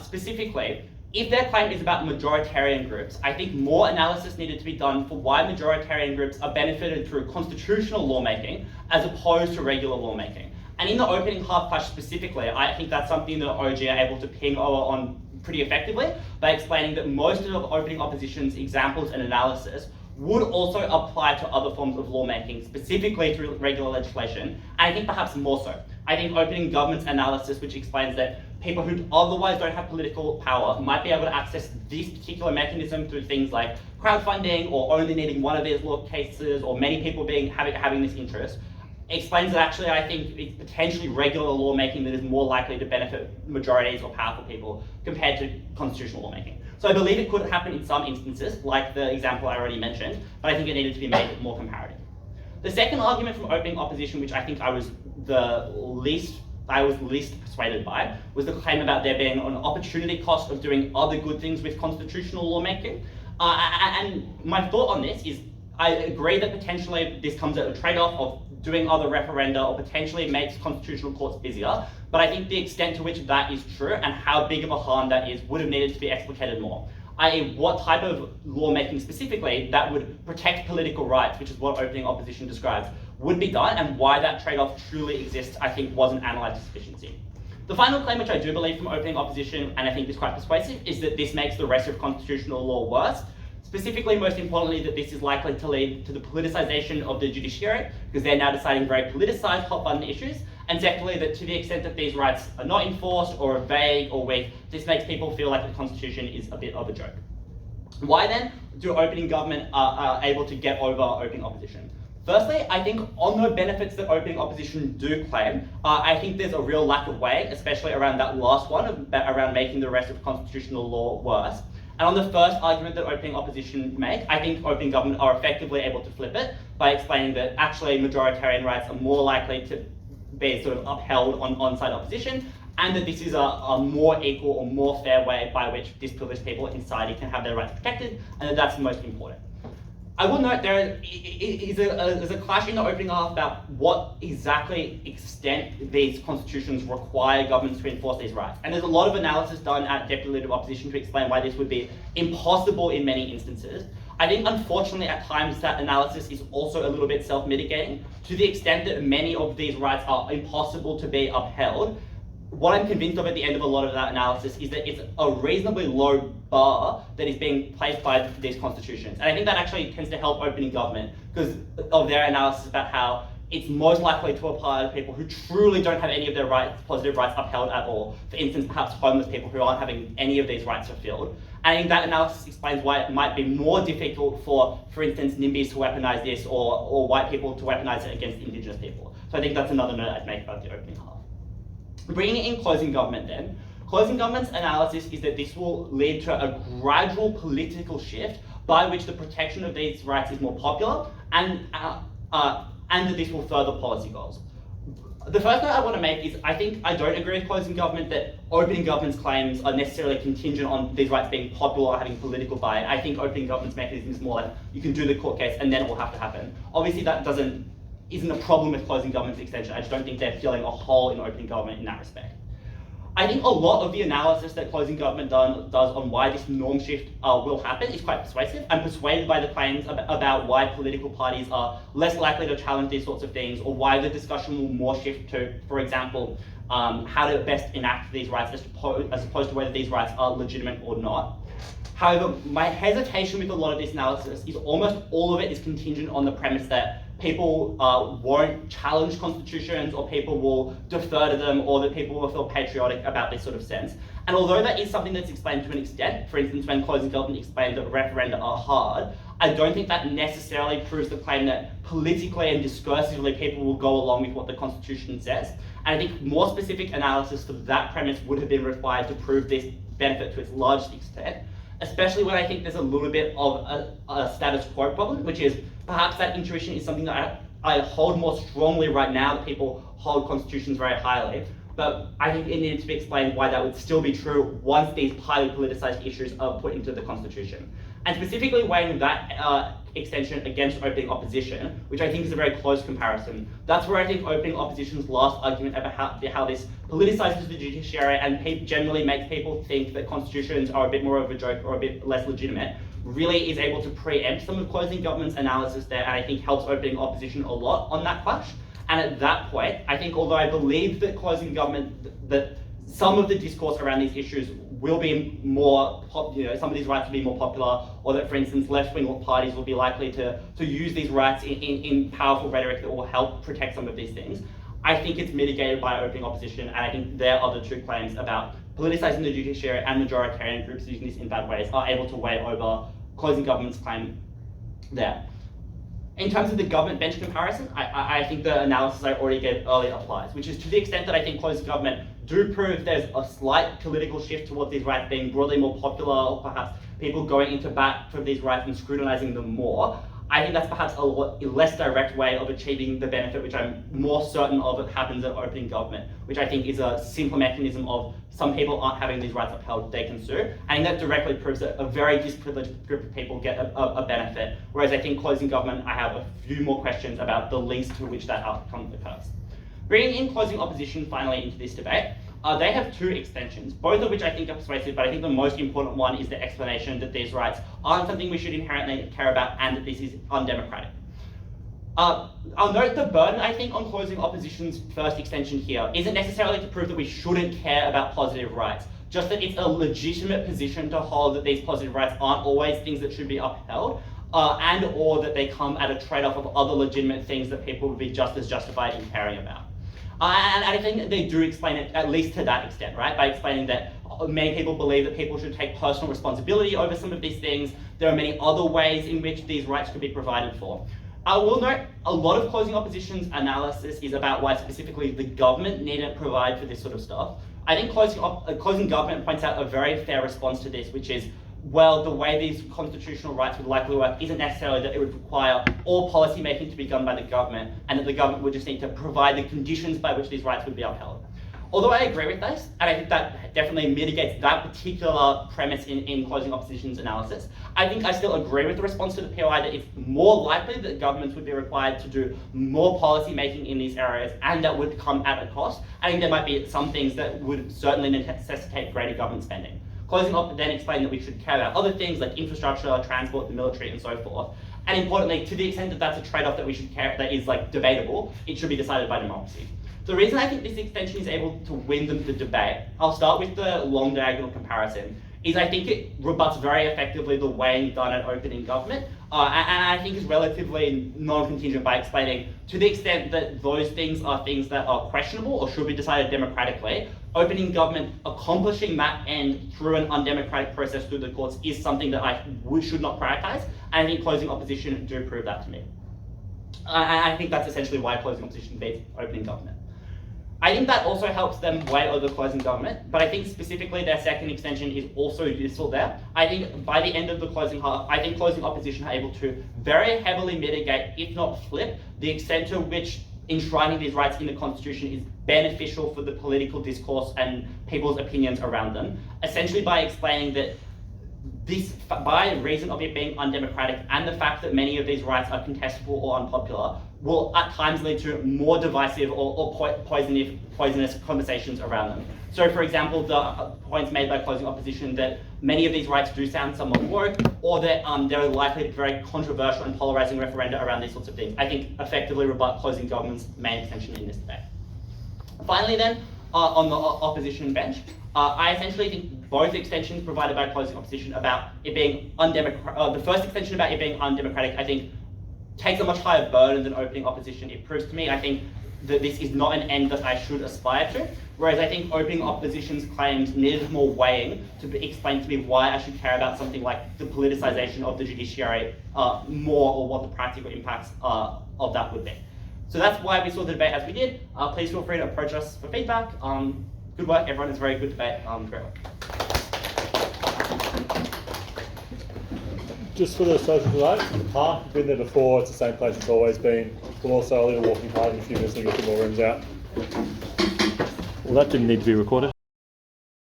Specifically, if their claim is about majoritarian groups, I think more analysis needed to be done for why majoritarian groups are benefited through constitutional lawmaking as opposed to regular lawmaking. And in the opening half clash specifically, I think that's something that OG are able to ping over on pretty effectively by explaining that most of opening opposition's examples and analysis would also apply to other forms of lawmaking, specifically through regular legislation, and I think perhaps more so. I think opening government's analysis, which explains that people who otherwise don't have political power might be able to access this particular mechanism through things like crowdfunding or only needing one of these law cases or many people having this interest, explains that actually I think it's potentially regular lawmaking that is more likely to benefit majorities or powerful people compared to constitutional lawmaking. So I believe it could happen in some instances, like the example I already mentioned, but I think it needed to be made more comparative. The second argument from opening opposition, which I think I was least persuaded by, was the claim about there being an opportunity cost of doing other good things with constitutional lawmaking. And my thought on this is, I agree that potentially this comes at a trade-off of doing other referenda or potentially makes constitutional courts busier, but I think the extent to which that is true and how big of a harm that is would have needed to be explicated more. I.e., what type of lawmaking specifically that would protect political rights, which is what opening opposition describes, would be done, and why that trade-off truly exists, I think wasn't analysed to sufficiency. The final claim, which I do believe from opening opposition, and I think is quite persuasive, is that this makes the rest of constitutional law worse. Specifically, most importantly, that this is likely to lead to the politicisation of the judiciary, because they're now deciding very politicised hot-button issues. And secondly, that to the extent that these rights are not enforced or are vague or weak, this makes people feel like the Constitution is a bit of a joke. Why then do opening government are able to get over opening opposition? Firstly, I think on the benefits that opening opposition do claim, I think there's a real lack of weight, especially around that last one, around making the rest of constitutional law worse. And on the first argument that opening opposition make, I think opening government are effectively able to flip it by explaining that actually majoritarian rights are more likely to be sort of upheld on on-side opposition, and that this is a more equal or more fair way by which disprivileged people in society can have their rights protected, and that that's most important. I will note there's a clash in the opening half about what exactly extent these constitutions require governments to enforce these rights. And there's a lot of analysis done at Deputy Leader of Opposition to explain why this would be impossible in many instances. I think unfortunately at times that analysis is also a little bit self-mitigating to the extent that many of these rights are impossible to be upheld. What I'm convinced of at the end of a lot of that analysis is that it's a reasonably low bar that is being placed by these constitutions. And I think that actually tends to help opening government because of their analysis about how it's most likely to apply to people who truly don't have any of their rights, positive rights upheld at all. For instance, perhaps homeless people who aren't having any of these rights fulfilled. And I think that analysis explains why it might be more difficult for instance, NIMBYs to weaponize this or white people to weaponize it against Indigenous people. So I think that's another note I'd make about the opening half. Bringing in closing government then, closing government's analysis is that this will lead to a gradual political shift by which the protection of these rights is more popular and that this will further policy goals. The first note I want to make is I don't agree with closing government that opening government's claims are necessarily contingent on these rights being popular or having political buy-in. I think opening government's mechanism is more like you can do the court case and then it will have to happen. Obviously that isn't a problem with closing government's extension. I just don't think they're filling a hole in opening government in that respect. I think a lot of the analysis that closing government does on why this norm shift will happen is quite persuasive. I'm persuaded by the claims about why political parties are less likely to challenge these sorts of things, or why the discussion will more shift to, for example, how to best enact these rights as opposed to whether these rights are legitimate or not. However, my hesitation with a lot of this analysis is almost all of it is contingent on the premise that people won't challenge constitutions, or people will defer to them, or that people will feel patriotic about this sort of sense. And although that is something that's explained to an extent, for instance, when closing government explained that referenda are hard, I don't think that necessarily proves the claim that politically and discursively people will go along with what the Constitution says. And I think more specific analysis for that premise would have been required to prove this benefit to its largest extent, especially when I think there's a little bit of a status quo problem, which is perhaps that intuition is something that I hold more strongly right now, that people hold constitutions very highly. But I think it needed to be explained why that would still be true once these highly politicized issues are put into the Constitution. And specifically weighing that extension against opening opposition, which I think is a very close comparison, that's where I think opening opposition's last argument about how this politicizes the judiciary and generally makes people think that constitutions are a bit more of a joke or a bit less legitimate, really is able to preempt some of closing government's analysis there, and I think helps opening opposition a lot on that clash. And at that point, I think although I believe that closing government, that some of the discourse around these issues will be more, some of these rights will be more popular, or that, for instance, left-wing parties will be likely to use these rights in powerful rhetoric that will help protect some of these things. I think it's mitigated by opening opposition, and I think their other two claims about politicizing the judiciary and majoritarian groups using this in bad ways are able to weigh over closing government's claim there. In terms of the government bench comparison, I think the analysis I already gave earlier applies, which is to the extent that I think closing government do prove there's a slight political shift towards these rights being broadly more popular, or perhaps people going into bat for these rights and scrutinizing them more. I think that's perhaps a less direct way of achieving the benefit, which I'm more certain of it happens at opening government, which I think is a simpler mechanism of some people aren't having these rights upheld, they can sue. I think that directly proves that a very disprivileged group of people get a benefit, whereas I think closing government, I have a few more questions about the links to which that outcome occurs. Bringing in closing opposition finally into this debate, they have two extensions, both of which I think are persuasive, but I think the most important one is the explanation that these rights aren't something we should inherently care about and that this is undemocratic. I'll note the burden, I think, on closing opposition's first extension here isn't necessarily to prove that we shouldn't care about positive rights, just that it's a legitimate position to hold that these positive rights aren't always things that should be upheld, and or that they come at a trade-off of other legitimate things that people would be just as justified in caring about. And I think they do explain it, at least to that extent, right? By explaining that many people believe that people should take personal responsibility over some of these things. There are many other ways in which these rights could be provided for. I will note a lot of closing opposition's analysis is about why specifically the government needn't provide for this sort of stuff. I think closing government points out a very fair response to this, which is, well, the way these constitutional rights would likely work isn't necessarily that it would require all policy making to be done by the government, and that the government would just need to provide the conditions by which these rights would be upheld. Although I agree with this, and I think that definitely mitigates that particular premise in closing opposition's analysis, I think I still agree with the response to the POI that it's more likely that governments would be required to do more policy making in these areas, and that would come at a cost. I think there might be some things that would certainly necessitate greater government spending. Closing op then explained that we should care about other things like infrastructure, transport, the military, and so forth. And importantly, to the extent that that's a trade-off that we should care, that is like debatable, it should be decided by democracy. The reason I think this extension is able to win the debate, I'll start with the long diagonal comparison, is I think it rebuts very effectively the weighing done at opening government, and I think is relatively non-contingent by explaining to the extent that those things are things that are questionable or should be decided democratically, opening government accomplishing that end through an undemocratic process through the courts is something that we should not prioritize, and I think closing opposition do prove that to me. And I think that's essentially why closing opposition beats opening government. I think that also helps them weigh over closing government, but I think specifically their second extension is also useful there. I think by the end of the closing half, I think closing opposition are able to very heavily mitigate, if not flip, the extent to which enshrining these rights in the Constitution is beneficial for the political discourse and people's opinions around them, essentially by explaining that this, by reason of it being undemocratic and the fact that many of these rights are contestable or unpopular, will at times lead to more divisive or poisonous conversations around them. So, for example, the points made by closing opposition that many of these rights do sound somewhat woke, or that there are likely very controversial and polarizing referenda around these sorts of things, I think effectively rebut closing government's main extension in this debate. Finally then, on the opposition bench, I essentially think both extensions provided by closing opposition about it being undemocratic, the first extension about it being undemocratic, I think takes a much higher burden than opening opposition. It proves to me, I think, that this is not an end that I should aspire to, whereas I think opening opposition's claims needed more weighing to explain to me why I should care about something like the politicization of the judiciary more, or what the practical impacts of that would be. So that's why we saw the debate as we did. Please feel free to approach us for feedback. Good work, everyone. It's a very good debate. Great work. Just for the social debate, the park, I've been there before, it's the same place it's always been. We'll also leave a walking park in a few minutes and get some more rooms out. Well, that didn't need to be recorded.